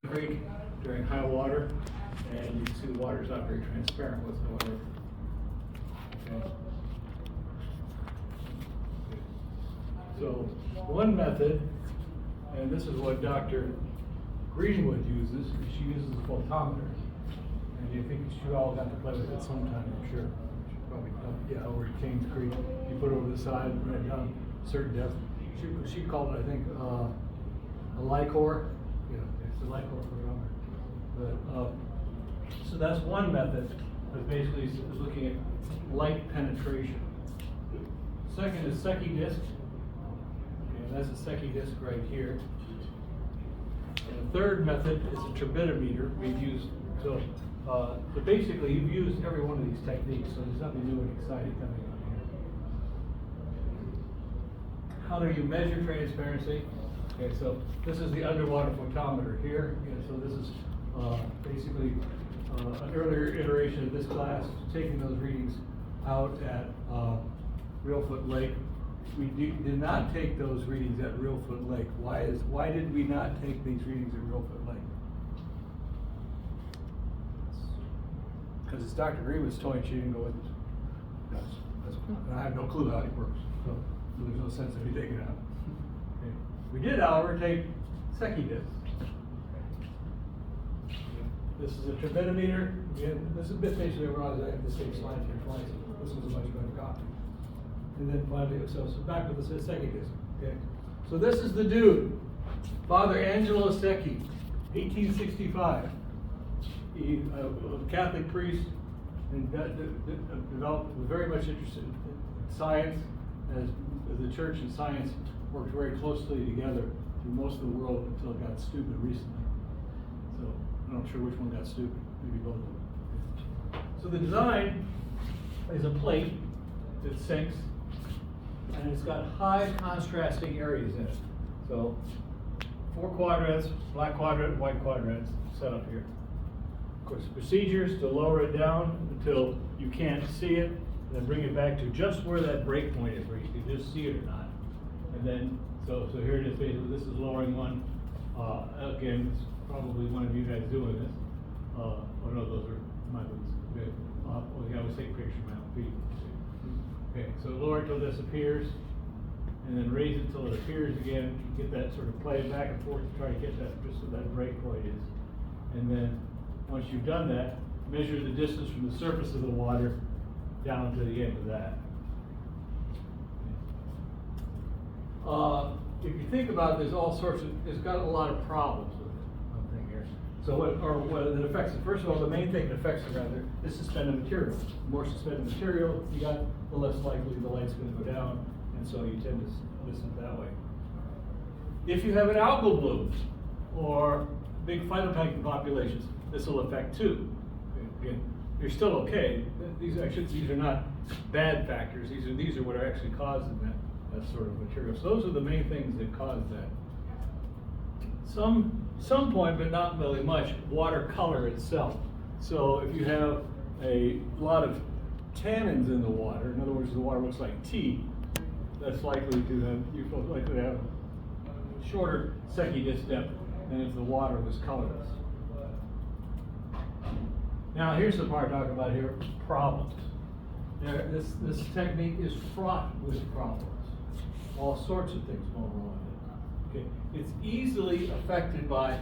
Creek during high water, and you can see the water is not very transparent whatsoever. Okay. So one method, and this is what Dr. Greenwood uses, she uses a photometer. And you think you all got to play with it sometime, I'm sure. Probably yeah, over at Kings Creek. You put it over the side, right down a certain depth. She called it, I think, a Lycor. Yeah, it's a Lycor photometer. But so that's one method, but basically is looking at light penetration. Second is Secchi disc. Okay, that's a Secchi disc right here. And the third method is a turbidimeter. We've used so basically you've used every one of these techniques, so there's nothing new and exciting coming on here. How do you measure transparency? Okay, so this is the underwater photometer here. So this is basically an earlier iteration of this class, taking those readings out at Reelfoot Lake. We did not take those readings at Reelfoot Lake. Why did we not take these readings at Reelfoot Lake? Because it's Dr. Greenwood's toy, she didn't go with us. And I have no clue how it works, so there's no sense of me taking it out. Okay. We did, however, take Secchi discs. This is a turbidimeter. Again, this is basically where I have the same slide here twice. This is a much better copy. And then finally, so back with the Secchi disc. Okay. So this is the dude, Father Angelo Secchi, 1865. He was a Catholic priest and developed, was very much interested in science, as the church and science worked very closely together through most of the world until it got stupid recently. So I'm not sure which one got stupid, maybe both of them. So the design is a plate that sinks, and it's got high contrasting areas in it. So 4 quadrants, black quadrant, white quadrant set up here. Of course, procedures to lower it down until you can't see it, and then bring it back to just where that break point is, where you can just see it or not. And then, so here it is, basically, this is lowering one. Again, it's probably one of you guys doing this. Oh no, those are my boots. Okay. Well, yeah, I always take a picture of my own feet. Okay, so lower it till this appears, and then raise it till it appears again. Get that sort of play back and forth to try to get that just so that break point is. And then once you've done that, measure the distance from the surface of the water down to the end of that. If you think about it, there's all sorts of, it's got a lot of problems with it, one thing here. So what it affects it, first of all, the main thing that affects it rather is suspended material. The more suspended material you got, the less likely the light's going to go down, and so you tend to listen that way. If you have an algal bloom or big phytoplankton populations, this will affect too. Again, you're still okay. These are not bad factors. These are what are actually causing that sort of material. So those are the main things that cause that. Some point, but not really much, watercolor itself. So if you have a lot of tannins in the water, in other words, the water looks like tea, that's likely to have, you're likely to have shorter Secchi disc depth than if the water was colorless. Now here's the part I'm talking about here, problems. This technique is fraught with problems. All sorts of things going wrong with it. Okay. It's easily affected by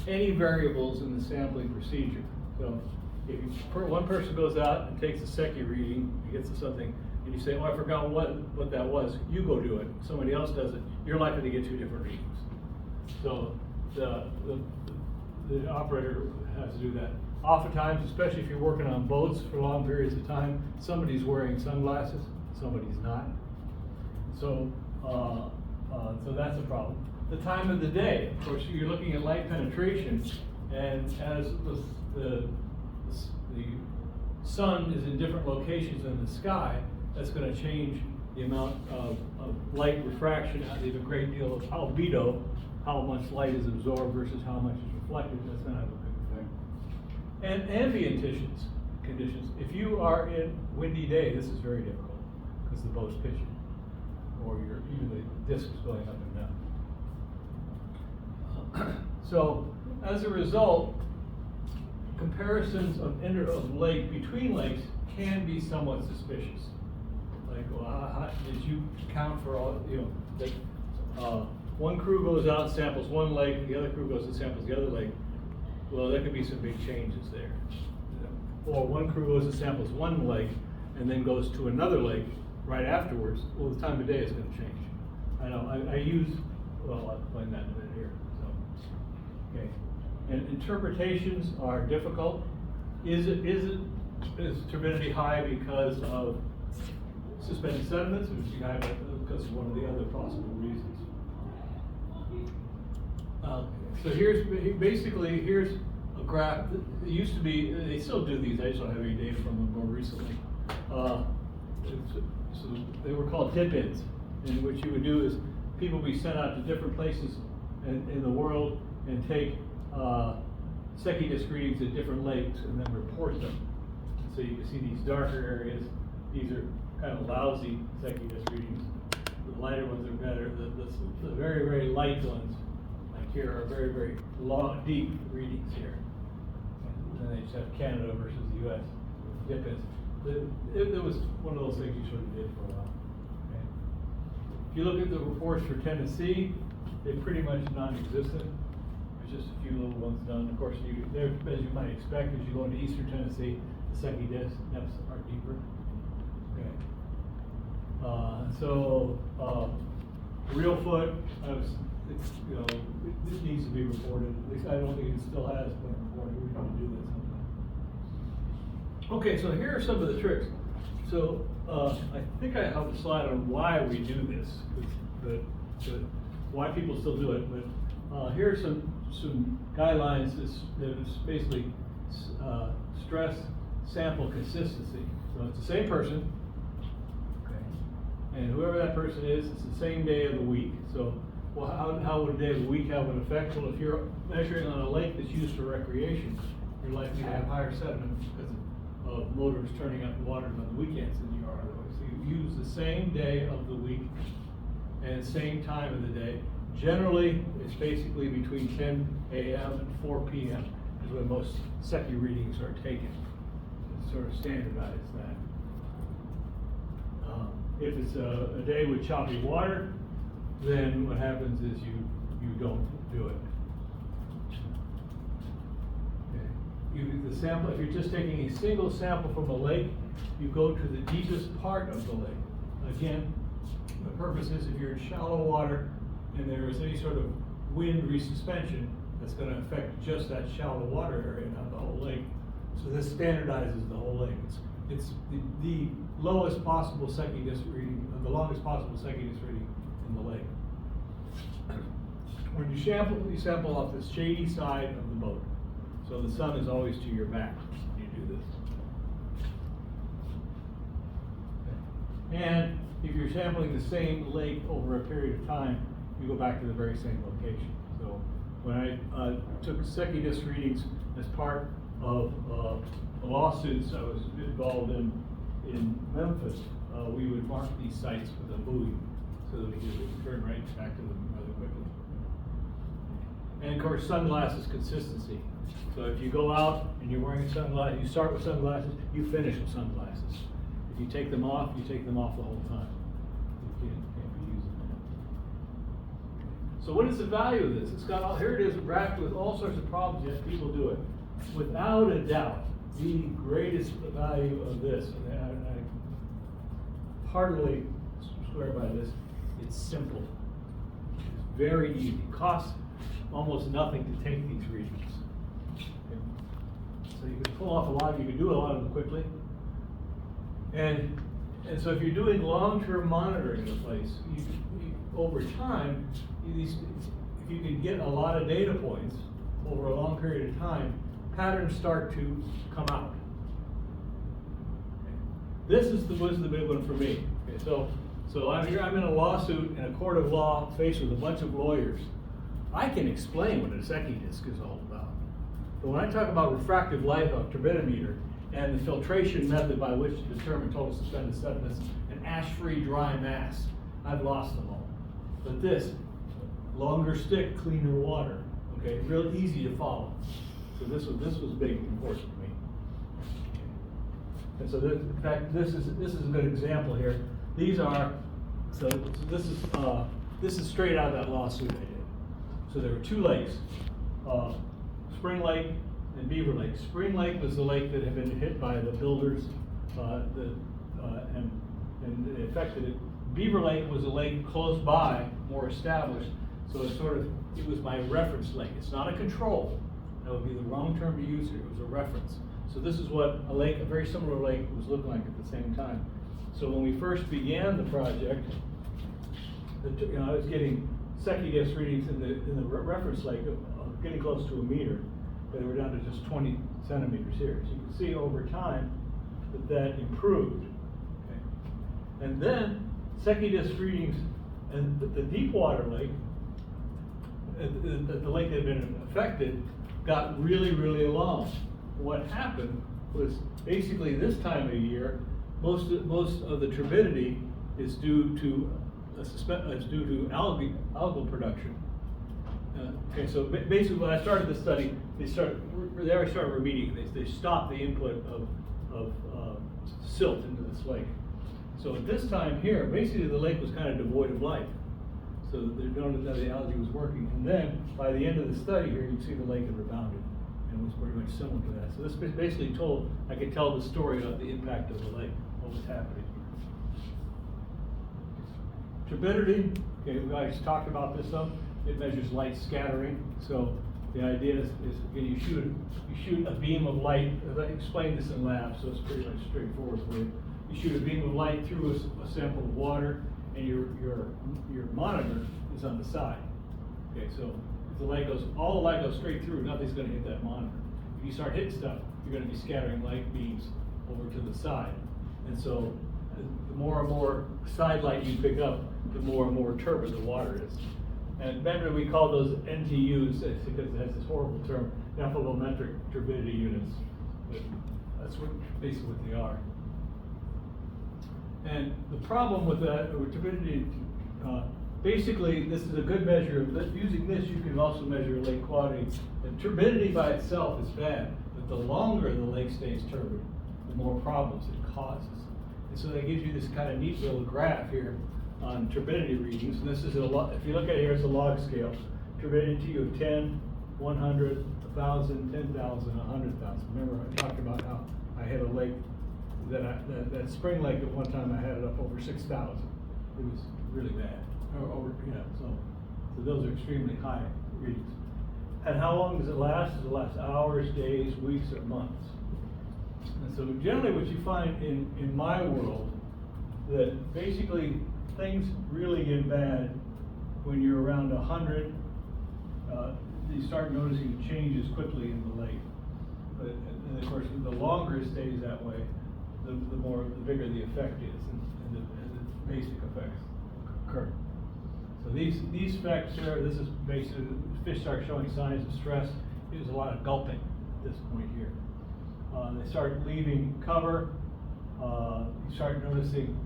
any variables in the sampling procedure. So if one person goes out and takes a Secchi reading, he gets to something, and you say, oh, I forgot what that was, you go do it. Somebody else does it, you're likely to get 2 different readings. So the operator has to do that. Oftentimes, especially if you're working on boats for long periods of time, somebody's wearing sunglasses, somebody's not. So that's a problem. The time of the day, of course, you're looking at light penetration, and as the sun is in different locations in the sky, that's going to change the amount of light refraction. There's a great deal of albedo, how much light is absorbed versus how much is reflected. That's going to have a big effect. And ambient conditions. If you are in windy day, this is very difficult because the boat's pitching, or even the disc is going up and down. So as a result, comparisons of lake between lakes can be somewhat suspicious. Like, well, how did you count for all, that one crew goes out and samples one lake, the other crew goes and samples the other lake. Well, there could be some big changes there. Or one crew goes and samples one lake and then goes to another lake right afterwards. Well, the time of day is going to change. I know, I use, well, I'll explain that in a minute here. So, okay. And interpretations are difficult. Is turbidity high because of suspended sediments, or is it high because of one of the other possible reasons? So here's a graph. It used to be, they still do these, I just don't have any data from them more recently. So they were called dip-ins, and what you would do is people would be sent out to different places in the world and take Secchi disk readings at different lakes and then report them. So you can see these darker areas. These are kind of lousy Secchi disk readings. The lighter ones are better. The very, very light ones, like here, are very, very long, deep readings here. And then they just have Canada versus the U.S. dip-ins. It was one of those things you sort of did for a while. Okay. If you look at the reports for Tennessee, they're pretty much non-existent. There's just a few little ones done. Of course, as you might expect, as you go into eastern Tennessee, the Secchi disk depths are deeper. Okay. Real foot, it needs to be reported. At least I don't think it still has been reported. We're going to do that sometime. Okay, so here are some of the tricks. So I think I have a slide on why we do this, but why people still do it. But here are some guidelines that is basically stress sample consistency. So it's the same person. And whoever that person is, it's the same day of the week. So, well, how would a day of the week have an effect? Well, if you're measuring on a lake that's used for recreation, you're likely to have higher sediment because of motors turning up the waters on the weekends than you are otherwise. So you use the same day of the week and same time of the day. Generally, it's basically between 10 a.m. and 4 p.m. is when most Secchi readings are taken. It's sort of standardized that. If it's a day with choppy water, then what happens is you don't do it. Okay. The sample, if you're just taking a single sample from a lake, you go to the deepest part of the lake. Again, the purpose is if you're in shallow water and there is any sort of wind resuspension, that's going to affect just that shallow water area, not the whole lake. So this standardizes the whole lake. It's the lowest possible Secchi disk reading, the longest possible Secchi disk reading in the lake. When you sample off the shady side of the boat. So the sun is always to your back when you do this. And if you're sampling the same lake over a period of time, you go back to the very same location. So when I took Secchi disk readings as part of the lawsuits I was involved in Memphis, we would mark these sites with a buoy so that we could turn right back to them rather quickly. And of course, sunglasses consistency. So if you go out and you're wearing sunglasses, you start with sunglasses, you finish with sunglasses. If you take them off, you take them off the whole time. You can't be using them. So what is the value of this? It's got all, here it is wrapped with all sorts of problems, yet people do it. Without a doubt, the greatest value of this, and I heartily swear by this, it's simple. It's very easy. It costs almost nothing to take these readings. Okay. So you can pull off a lot, you can do a lot of them quickly. And so if you're doing long-term monitoring of the place, over time, if you can get a lot of data points over a long period of time, patterns start to come out. Okay. This was the big one for me. Okay, so I'm here, I'm in a lawsuit in a court of law faced with a bunch of lawyers. I can explain what a Secchi disk is all about. But when I talk about refractive life of turbidimeter and the filtration method by which to determine total suspended sediments and ash-free dry mass, I've lost them all. But this, longer stick, cleaner water, okay, real easy to follow. So this was big, important to me. And so this, in fact, this is a good example here. These are, so this is straight out of that lawsuit I did. So there were two lakes, Spring Lake and Beaver Lake. Spring Lake was the lake that had been hit by the builders, and it affected it. Beaver Lake was a lake close by, more established, so it was my reference lake. It's not a control. That would be the wrong term to use here. It was a reference. So this is what a very similar lake was looking like at the same time. So when we first began the project, I was getting second-guess readings in the reference lake of getting close to a meter, but they were down to just 20 centimeters here. So you can see over time that improved. Okay. And then second-guess readings in the deep water lake, the lake that had been affected, got really, really long. What happened was basically this time of year, most of the turbidity is due to algal production. Okay, so basically when I started the study, they already started remediating. They stopped the input of silt into this lake. So at this time here, basically the lake was kind of devoid of life. So they're noting that the algae was working. And then by the end of the study here, you can see the lake had rebounded. And it was pretty much similar to that. So this basically I could tell the story of the impact of the lake, what was happening here. Turbidity, okay, we guys talked about this some. It measures light scattering. So the idea is again, you shoot a beam of light. As I explained this in lab, so it's pretty much straightforward for you. You shoot a beam of light through a sample of water, and your monitor is on the side. Okay, so if all the light goes straight through, nothing's going to hit that monitor. If you start hitting stuff, you're going to be scattering light beams over to the side. And so the more and more side light you pick up, the more and more turbid the water is. And remember, we call those NTUs because it has this horrible term, nephelometric turbidity units. But that's basically what they are. And the problem with that, with turbidity, basically, this is a good measure of, using this, you can also measure lake quality. And turbidity by itself is bad, but the longer the lake stays turbid, the more problems it causes. And so that gives you this kind of neat little graph here on turbidity readings. And this is if you look at it here, it's a log scale. Turbidity of 10, 100, 1,000, 10,000, 100,000. Remember, I talked about how I had a lake, that spring lake at one time I had it up over 6,000. It was really bad. So those are extremely high readings. And how long does it last? Does it last hours, days, weeks, or months? And so generally what you find in my world, that basically things really get bad when you're around 100. You start noticing changes quickly in the lake. And of course, the longer it stays that way, the bigger the effect is, and the basic effects occur. So these effects here, this is basically, fish start showing signs of stress. There's a lot of gulping at this point here. They start leaving cover. You start noticing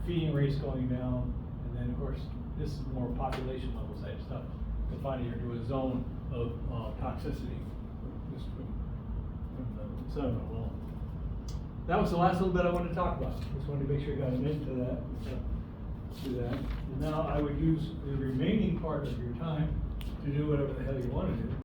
feeding rates going down, and then of course, this is more population level type stuff. Confining you to a zone of toxicity just from the sediment alone. That was the last little bit I wanted to talk about. Just wanted to make sure you got an into that. Do that. And now I would use the remaining part of your time to do whatever the hell you want to do.